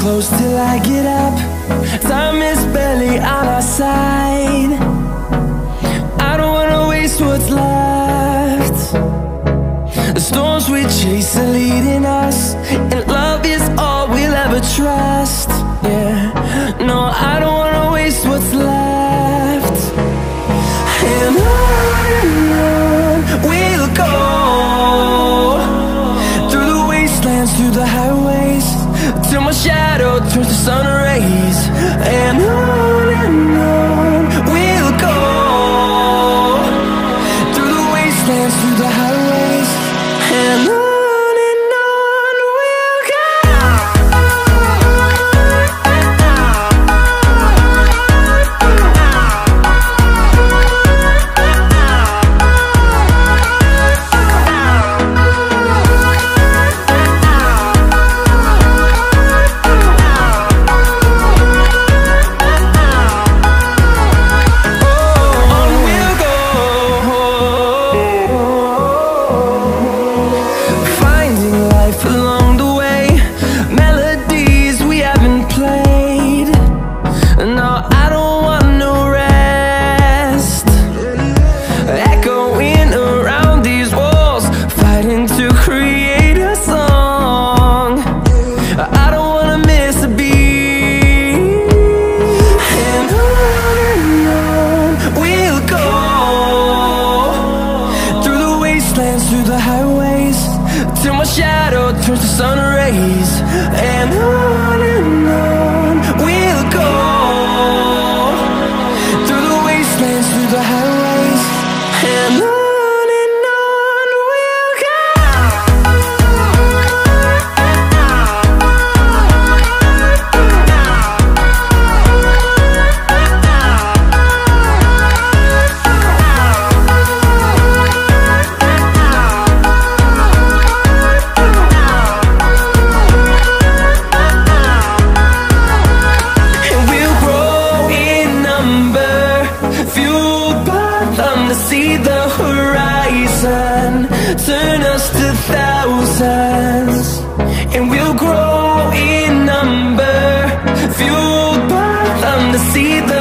close till I get up. Time is barely on our side. I don't wanna waste what's left. The storms we chase are leading us, and love is all we'll ever trust. Yeah, no, I don't wanna waste what's left. And on we'll go, through the wastelands, through the highways, till my shadow turns to sun rays. And on we'll go, through the wastelands, through the highways, and on we'll go. Through the highways, till my shadow turns to sun rays. And on we'll go, through the wastelands, through the highways, and on we'll go. See the horizon, turn us to thousands, and we'll grow in number, fueled by them to see the